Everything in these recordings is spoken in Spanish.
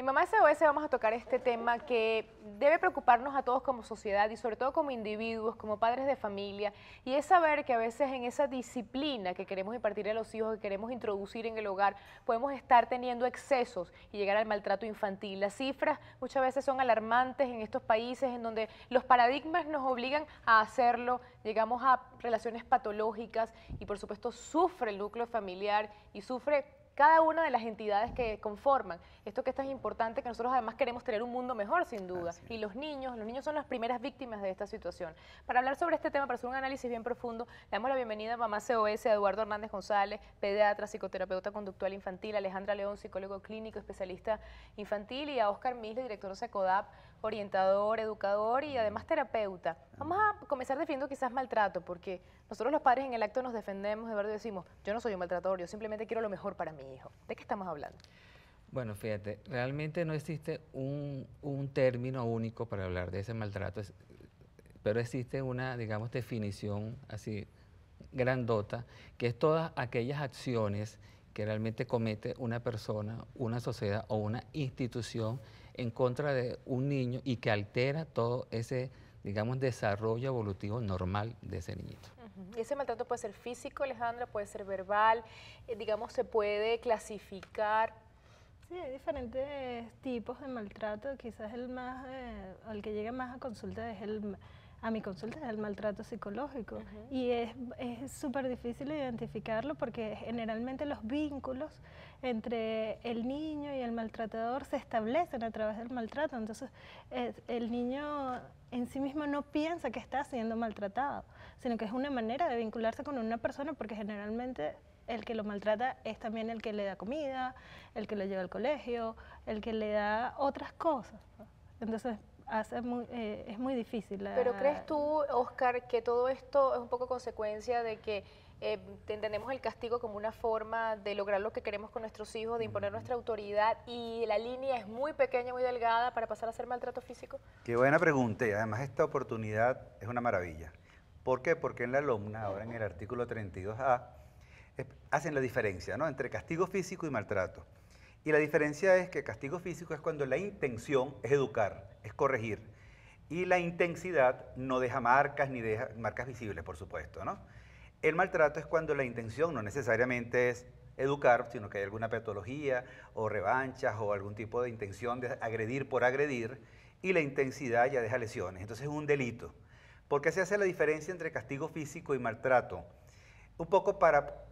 En Mamá SOS vamos a tocar este tema que debe preocuparnos a todos como sociedad y sobre todo como individuos, como padres de familia, y es saber que a veces en esa disciplina que queremos impartir a los hijos, que queremos introducir en el hogar, podemos estar teniendo excesos y llegar al maltrato infantil. Las cifras muchas veces son alarmantes en estos países en donde los paradigmas nos obligan a hacerlo, llegamos a relaciones patológicas y por supuesto sufre el núcleo familiar y sufre cada una de las entidades que conforman. Esto que es tan importante, que nosotros además queremos tener un mundo mejor, sin duda. Y los niños son las primeras víctimas de esta situación. Para hablar sobre este tema, para hacer un análisis bien profundo, le damos la bienvenida a Mamá SOS, a Eduardo Hernández González, pediatra, psicoterapeuta conductual infantil, a Alejandra León, psicólogo clínico, especialista infantil, y a Oscar Misle, director de SECODAP, orientador, educador y además terapeuta. Vamos a comenzar definiendo quizás maltrato, porque nosotros los padres en el acto nos defendemos, de verdad decimos, yo no soy un maltratador, yo simplemente quiero lo mejor para mi hijo. ¿De qué estamos hablando? Bueno, fíjate, realmente no existe un término único para hablar de ese maltrato, pero existe una, digamos, definición así grandota, que es todas aquellas acciones que realmente comete una persona, una sociedad o una institución en contra de un niño y que altera todo ese, digamos, desarrollo evolutivo normal de ese niñito. Y ese maltrato puede ser físico, Alejandra, puede ser verbal, digamos, se puede clasificar. Sí, hay diferentes tipos de maltrato. Quizás el que llega más a consulta a mi consulta es el maltrato psicológico. Y es súper difícil identificarlo porque generalmente los vínculos entre el niño y el maltratador se establecen a través del maltrato. Entonces, el niño en sí mismo no piensa que está siendo maltratado, sino que es una manera de vincularse con una persona, porque generalmente el que lo maltrata es también el que le da comida, el que lo lleva al colegio, el que le da otras cosas. Entonces, es muy difícil. Pero ¿crees tú, Oscar, que todo esto es un poco consecuencia de que entendemos el castigo como una forma de lograr lo que queremos con nuestros hijos, de imponer nuestra autoridad, y la línea es muy pequeña, muy delgada para pasar a ser maltrato físico? Qué buena pregunta, y además esta oportunidad es una maravilla. ¿Por qué? Porque en la LOMNA, ahora en el artículo 32A, hacen la diferencia, ¿no?, entre castigo físico y maltrato. Y la diferencia es que castigo físico es cuando la intención es educar, es corregir, y la intensidad no deja marcas, ni deja marcas visibles, por supuesto, ¿no? El maltrato es cuando la intención no necesariamente es educar, sino que hay alguna patología o revanchas o algún tipo de intención de agredir por agredir, y la intensidad ya deja lesiones. Entonces es un delito. ¿Por qué se hace la diferencia entre castigo físico y maltrato? Un poco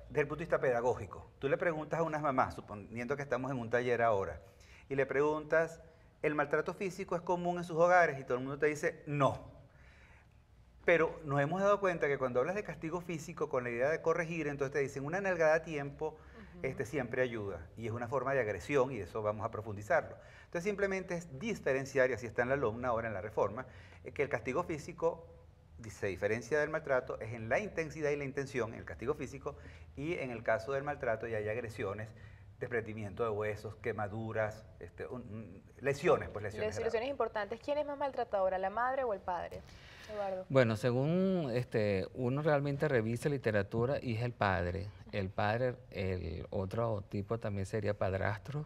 desde el punto de vista pedagógico. Tú le preguntas a unas mamás, suponiendo que estamos en un taller ahora, y le preguntas, ¿el maltrato físico es común en sus hogares? Y todo el mundo te dice, no. Pero nos hemos dado cuenta que cuando hablas de castigo físico con la idea de corregir, entonces te dicen una nalgada a tiempo siempre ayuda, y es una forma de agresión, y eso vamos a profundizarlo. Entonces simplemente es diferenciar, y así está en la LOMNA ahora en la reforma, que el castigo físico se diferencia del maltrato es en la intensidad y la intención, en el castigo físico, y en el caso del maltrato ya hay agresiones, desprendimiento de huesos, quemaduras, lesiones, pues lesiones. Lesiones importantes. ¿Quién es más maltratadora, la madre o el padre, Eduardo? Bueno, según uno realmente revisa literatura y es el padre. El padre, el otro tipo también sería padrastro,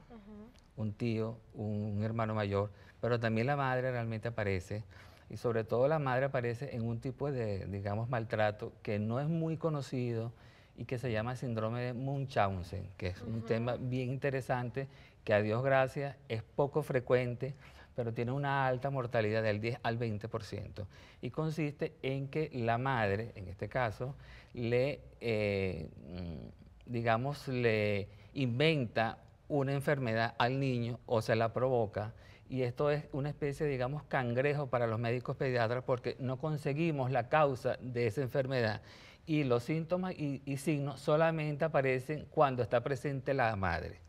un tío, un hermano mayor, pero también la madre realmente aparece. Y sobre todo la madre aparece en un tipo de, digamos, maltrato que no es muy conocido y que se llama síndrome de Munchausen, que es un tema bien interesante, que a Dios gracias es poco frecuente, pero tiene una alta mortalidad del 10 al 20%. Y consiste en que la madre, en este caso, digamos, le inventa una enfermedad al niño o se la provoca. Y esto es una especie, digamos, cangrejo para los médicos pediatras porque no conseguimos la causa de esa enfermedad y los síntomas y signos solamente aparecen cuando está presente la madre.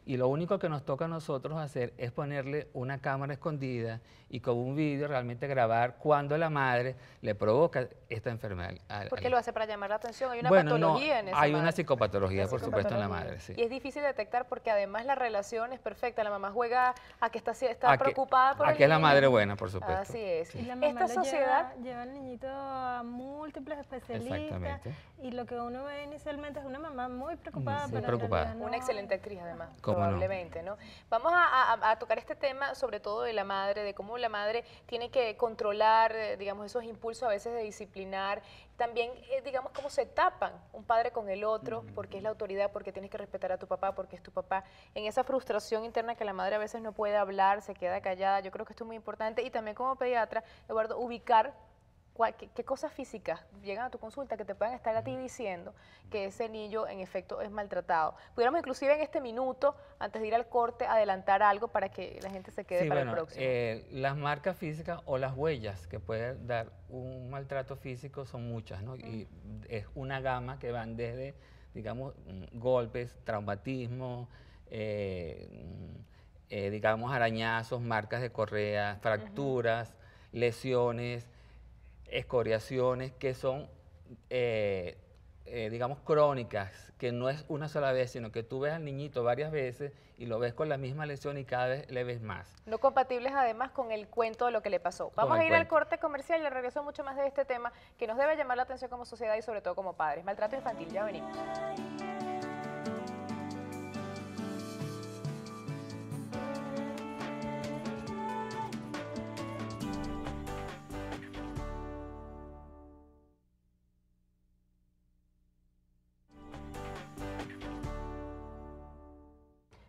Y lo único que nos toca a nosotros hacer es ponerle una cámara escondida y con un vídeo realmente grabar cuando la madre le provoca esta enfermedad. ¿Por qué lo hace? Para llamar la atención. ¿Hay una bueno, patología en esa hay madre? una psicopatología, por supuesto, en la madre. Sí. Y es difícil detectar porque además la relación es perfecta. La mamá juega a que está preocupada por el niño. Aquí es la madre buena, por supuesto. Así es. Sí. Y la mamá Esta sociedad lleva al niñito a múltiples especialistas Exactamente. y lo que uno ve inicialmente es una mamá muy preocupada, Muy pero en preocupada. realidad Una no. excelente actriz, además, ¿Cómo no? probablemente, ¿no? Vamos a tocar este tema, sobre todo de la madre, de cómo la madre tiene que controlar, digamos, esos impulsos a veces de disciplinar. También, digamos, cómo se tapan un padre con el otro, porque es la autoridad, porque tienes que respetar a tu papá, porque es tu papá. En esa frustración interna que la madre a veces no puede hablar, se queda callada. Yo creo que esto es muy importante. Y también como pediatra, Eduardo, ubicar qué cosas físicas llegan a tu consulta que te puedan estar a ti diciendo que ese niño en efecto es maltratado. Pudiéramos inclusive en este minuto, antes de ir al corte, adelantar algo para que la gente se quede Sí, para bueno, el próximo. las marcas físicas o las huellas que puede dar un maltrato físico son muchas, ¿no? Y es una gama que van desde, digamos, golpes, traumatismo, digamos, arañazos, marcas de correa, fracturas, lesiones, escoriaciones, que son, digamos, crónicas, que no es una sola vez, sino que tú ves al niñito varias veces y lo ves con la misma lesión y cada vez le ves más. No compatibles además con el cuento de lo que le pasó. Vamos el a ir al cuento. corte comercial y le regreso mucho más de este tema que nos debe llamar la atención como sociedad y sobre todo como padres. Maltrato infantil, ya venimos.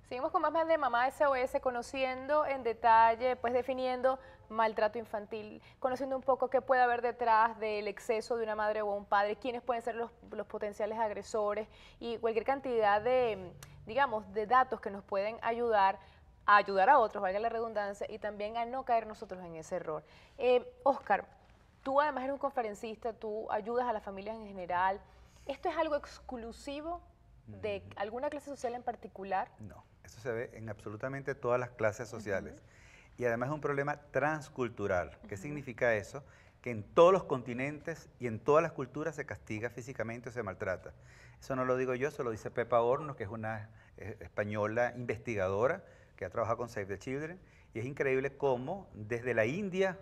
Seguimos con más de Mamá SOS, conociendo en detalle, pues definiendo maltrato infantil, conociendo un poco qué puede haber detrás del exceso de una madre o un padre, quiénes pueden ser los potenciales agresores y cualquier cantidad de, digamos, de datos que nos pueden ayudar a otros, valga la redundancia, y también a no caer nosotros en ese error. Oscar, tú además eres un conferencista, tú ayudas a las familias en general. ¿Esto es algo exclusivo de alguna clase social en particular? No, eso se ve en absolutamente todas las clases sociales. Y además es un problema transcultural. ¿Qué significa eso? Que en todos los continentes y en todas las culturas se castiga físicamente o se maltrata. Eso no lo digo yo, eso lo dice Pepa Hornos, que es una española investigadora que ha trabajado con Save the Children. Y es increíble cómo desde la India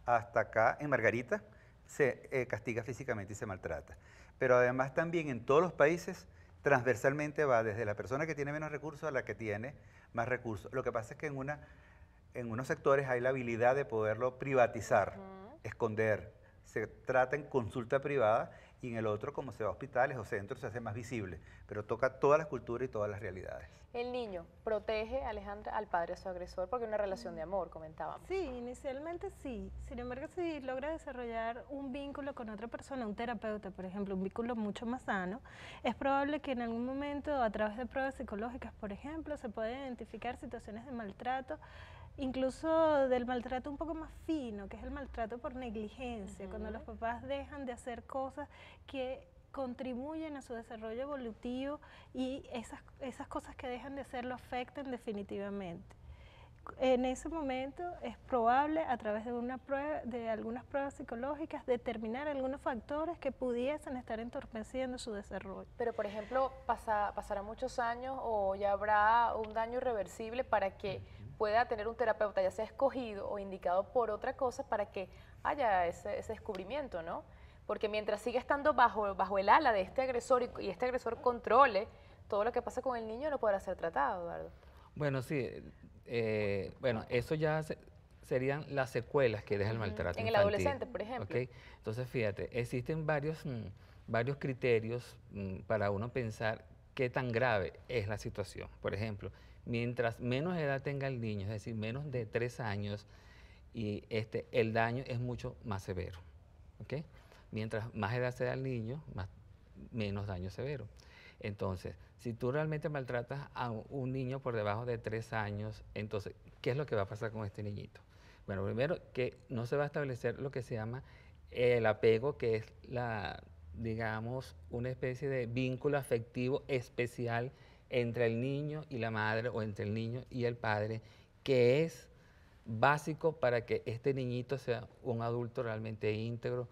hasta acá, en Margarita, se castiga físicamente y se maltrata. Pero además también en todos los países transversalmente va desde la persona que tiene menos recursos a la que tiene más recursos. Lo que pasa es que en unos sectores hay la habilidad de poderlo privatizar, esconder. Se trata en consulta privada y en el otro, como se va a hospitales o centros, se hace más visible. Pero toca todas las culturas y todas las realidades. El niño protege, Alejandra, al padre, a su agresor, porque es una relación de amor, comentábamos. Sí, inicialmente sí. Sin embargo, si logra desarrollar un vínculo con otra persona, un terapeuta, por ejemplo, un vínculo mucho más sano, es probable que en algún momento, a través de pruebas psicológicas, por ejemplo, se pueda identificar situaciones de maltrato, incluso del maltrato un poco más fino, que es el maltrato por negligencia, cuando los papás dejan de hacer cosas que contribuyen a su desarrollo evolutivo y esas cosas que dejan de hacer lo afectan definitivamente. En ese momento es probable, a través de algunas pruebas psicológicas, determinar algunos factores que pudiesen estar entorpeciendo su desarrollo. Pero, por ejemplo, pasará muchos años o ya habrá un daño irreversible para que pueda tener un terapeuta, ya sea escogido o indicado por otra cosa, para que haya ese descubrimiento, ¿no? Porque mientras siga estando bajo el ala de este agresor y este agresor controle todo lo que pasa con el niño, no podrá ser tratado, Eduardo. Bueno, sí, bueno, eso ya serían las secuelas que deja el maltrato En el infantil. adolescente, por ejemplo. ¿Okay? Entonces, fíjate, existen varios criterios para uno pensar qué tan grave es la situación. Por ejemplo, mientras menos edad tenga el niño, es decir, menos de 3 años, y el daño es mucho más severo. ¿Okay? Mientras más edad se da al niño, menos daño severo. Entonces, si tú realmente maltratas a un niño por debajo de 3 años, entonces, ¿qué es lo que va a pasar con este niñito? Bueno, primero que no se va a establecer lo que se llama el apego, que es digamos, una especie de vínculo afectivo especial entre el niño y la madre o entre el niño y el padre, que es básico para que este niñito sea un adulto realmente íntegro,